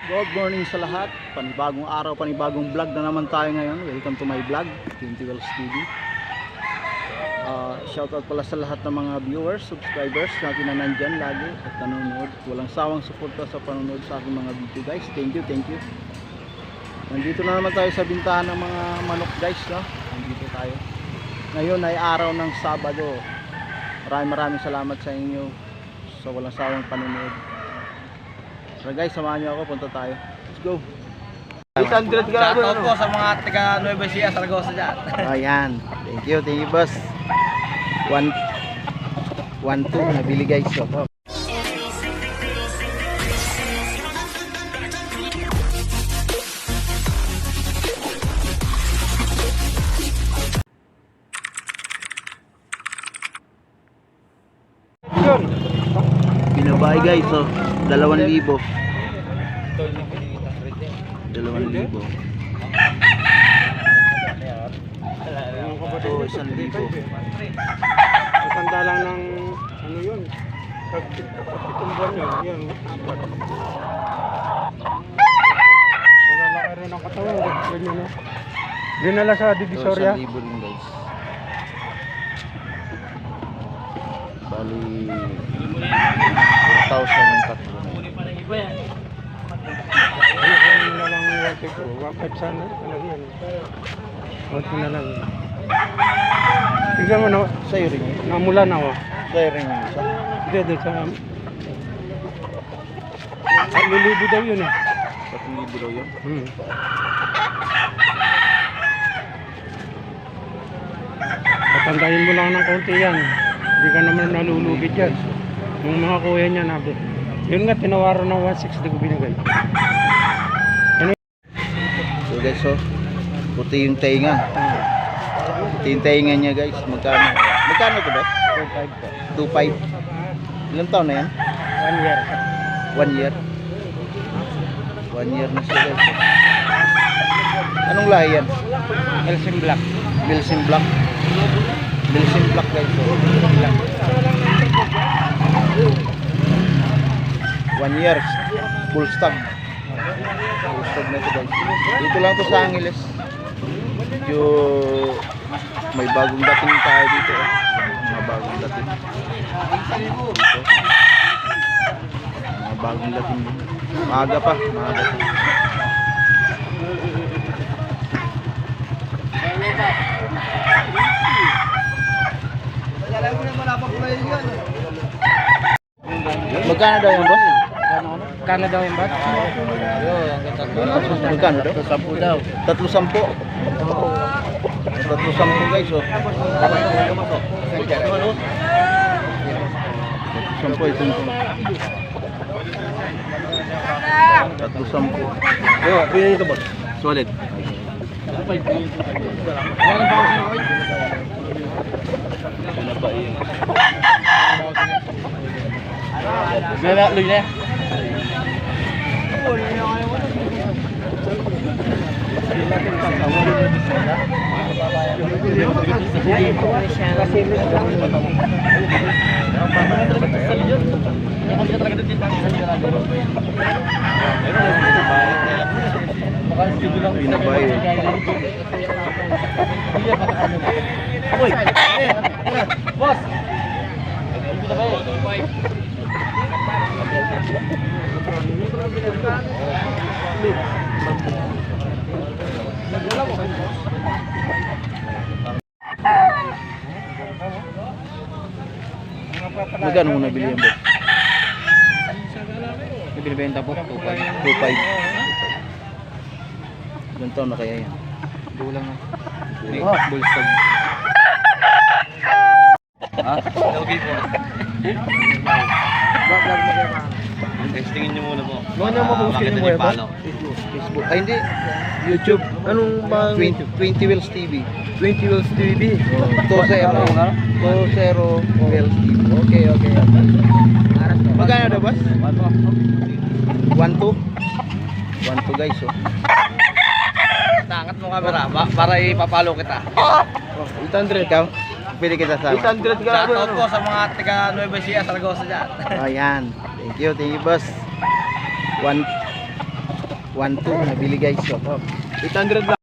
Good morning sa lahat. Panibagong araw, panibagong vlog na naman tayo ngayon. Welcome to my vlog, Quinty Wells TV. Shoutout pala sa lahat ng mga viewers, subscribers natin na nandyan lagi at nanonood. Walang sawang suporta sa panonood sa aking mga video guys. Thank you, thank you. Nandito na naman tayo sa bintahan ng mga manok guys, no? Nandito tayo. Ngayon ay araw ng Sabado. Maraming salamat sa inyo sa walang sawang panonood. So guys, samahan nyo ako, punta tayo. Let's go. 800 ka Shoutout po sa mga taga Nueva Ecija, Saragossa dyan. Ayan. Thank you boss. 1-2 nabili guys. So, binabay guys, so 2,000. 2,000. Ito 1,000. Matanda lang ng ano yun. Pagpitong buwan yun. Nalalaki rin ang katawan. Ganyan no. Dinala sa Divisoria. 1,000 rin guys. Bali 4,000 yung tatlo. Ano na lang yung ko. 1,500 talaga yan. Wala na lang. Tingnan mo na. Sa'yo rin yun. Namulan ako. Sa'yo rin yun isa. Hindi, doon sa... Lilibo daw yun eh. 3,000 daw yun. Patandahin mo lang ng konti yan. Hindi ka naman nalulugit yan. Yung mga kuya niya nabi. Yun nga, tinawaran ng 160 ko binigay. So guys, so puti yung tainga. Puti yung tainga niya guys. Magkano ito ba? 2,500. Ilang taon na yan? 1 year. 1 year. 1 year na siya guys. Anong lahi yan? Elsim Black. Milsim Black. Milsim Black guys. So, 1 year. Full stag. Full stag na ito guys. Dito lang to sa Angeles. Medyo may bagong dating tayo dito. Mga bagong dating. Dito. Mga bagong dating. Maaga pa. Maaga pa. Magkano daw yung boss? Kano daw yung bat? Magkano daw? 10 daw. 3,10. 3,10 guys, oh. 3,10 itong 3,10. Yo, pili ito boss. Solid. Bela luy na. Binabay. Boss. Magkano mo nabili yan boss? Binibenta po 2,500. Ilang taon na kaya yan? Dulang na. Bullstag. Ha? Okay po. Testingin niyo muna po. Ano mo postingin mo ba? Facebook. Ay hindi. YouTube. Anong bang 20 Wells TV. 20 Wells TV? Tosero. Tosero Wells TV. Okay. Magkano daw boss? 1,2. 1,2 guys, oh. Tangat mo camera para ipapalo kita. 800. Ikaw? Pili kita sa 800 ka. Shoutout po sa mga taga Nueva Ecija, Saragossa dyan. Ayan. Thank you boss. 1 1-2 nabili guys. So, 800 lang.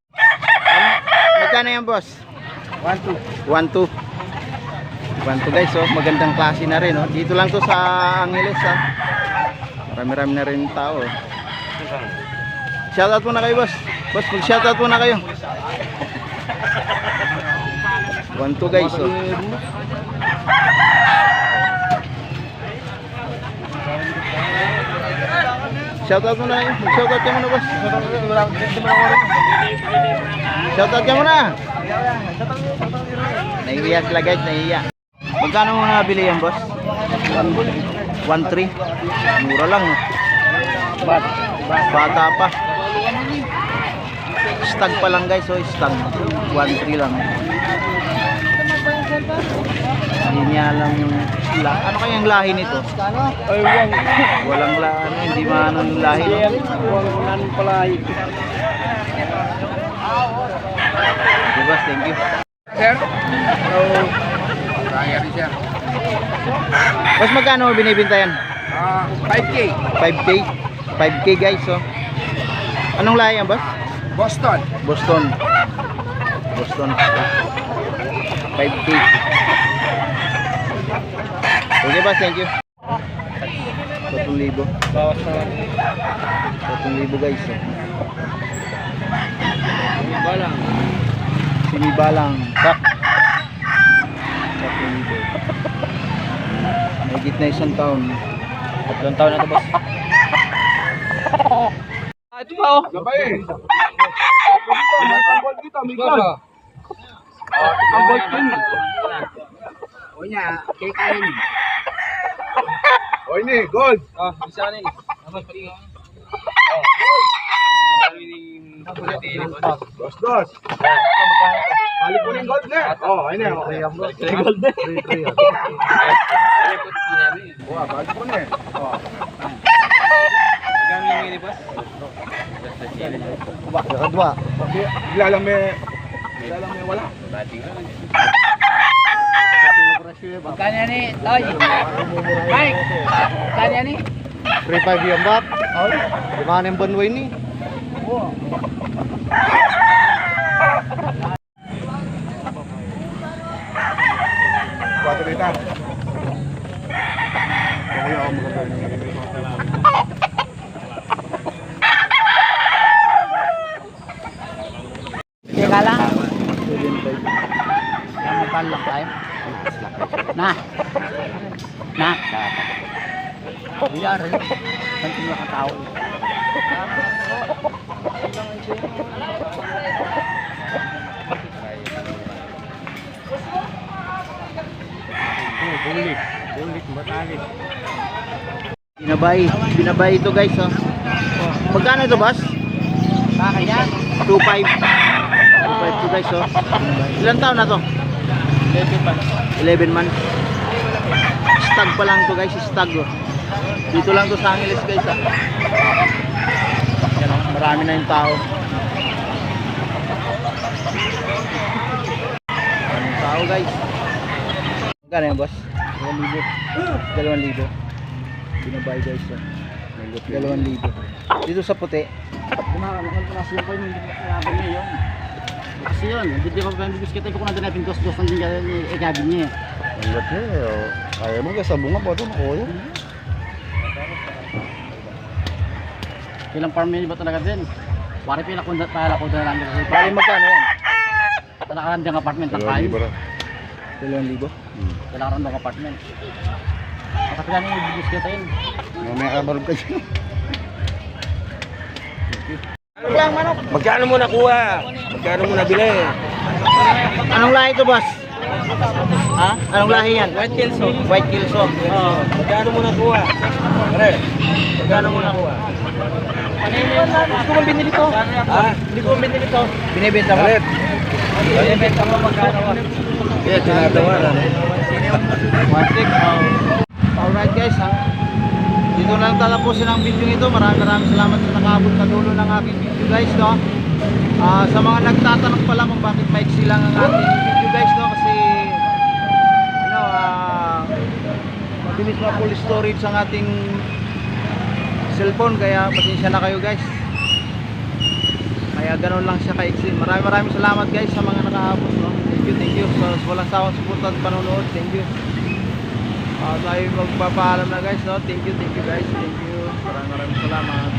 Magkano yan boss? 1-2 guys. So, magandang klase na rin. Oh. Dito lang to sa Angeles. Ha. Marami-rami na rin tao. Shoutout muna kayo boss. Boss, mag-shoutout muna kayo. 1-2 guys. So. Shoutout muna kayo. Mag-shoutout ka muna boss. Shoutout ka muna. Nahihiya sila guys, nahihiya. Magkano mo nabili yan boss? 1-3. Mura lang. No? Bata pa. Stag pa lang guys. So stag 1-3 lang. Hindi niya alam yung ano kayang lahi nito? Walang lahi, hindi maano yung lahi. Walang palahi. Diba, thank you. Sir? Kaya rin siya. Mas magkano mo binibenta yan? 5K. 5K? 5K guys, so. Anong lahi yan, boss? Boston. Boston. 5K. Okay boss, thank you. 3,000. Bawas na lang. 3,000 guys. So. Balang. Sinibalang. Bak. 3,000. Mahigit na 1 taon. 3 taon na to boss. Ito pa oh. Gabay. Ang gold dito, may gold. Ang gold din. O niya, kay kain. O ini, gold. Bisa rin. Dos. Balik mo na yung gold na. Ini. Gold na. Balik mo na. Magkano yung mini boss? Dua. Bigla lang may wala. Magkano yan eh? Toy? Mike? Magkano yan eh? 3,500 yung bat. Di ba yung banway ni? Kuwato dito. Kaya ako maganda. Teka lang. Yan magkano lang tayo? Na. Kuya rin. Saan sila katao? Bulit, matalit. Binabay ito guys. Oh. Magkano ito boss? Bakit yan? 2,500. 2,500 to guys. Oh. Ilan taon na to? 11 months. Stag pa lang to guys. Stag. Oh. Dito lang to sa Angeles guys. Ah. Yan, oh. Marami na yung tao. Maraming tao guys. Magkano yan boss? 2,000. Binabay guys. Oh. 2,000. Dito sa puti. Kasi yun, hindi ko pa bibis kita ko na din natin dos-dos ang din gabi niya. Ang gat niya. Kaya mo sa bunga pa ito. Nakuha. Ilang farm yun ba talaga din? Pare pila kung pala ko na lang kasi Pari magkano yan? talaga lang apartment ang kain. 2,000. Talaga lang apartment. Kapag yan yung bibis kita yun. May kabarog kasi. Magkano mo nakuha? Magkano mo nabili? Anong lahi ito boss? Ha? Anong lahi yan? White Kelso. White Kelso. Oo. Magkano mo nakuha? Pare, Magkano mo nakuha? Hindi ko binili to. Hindi ko binili to. Binibenta mo? Binibenta mo magkano? yeah, tinatawaran. 1,600. Alright guys ha. Dito na lang tatapusin ang video ito. Maraming salamat sa nakaabot na dulo ng aking video guys no. Sa mga nagtatanong pa lamang bakit maiksi lang ang ating video guys no, kasi ano mabilis ma-full storage ang ating cellphone, kaya pasensya na kayo guys. Kaya ganun lang siya kaiksi. Maraming salamat guys sa mga nakaabot, no? Thank you sa walang sawang suporta at panonood. Thank you. Tayo magpapaalam na guys, no? Thank you guys. Thank you. Maraming salamat.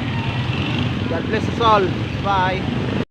God bless us all. Bye.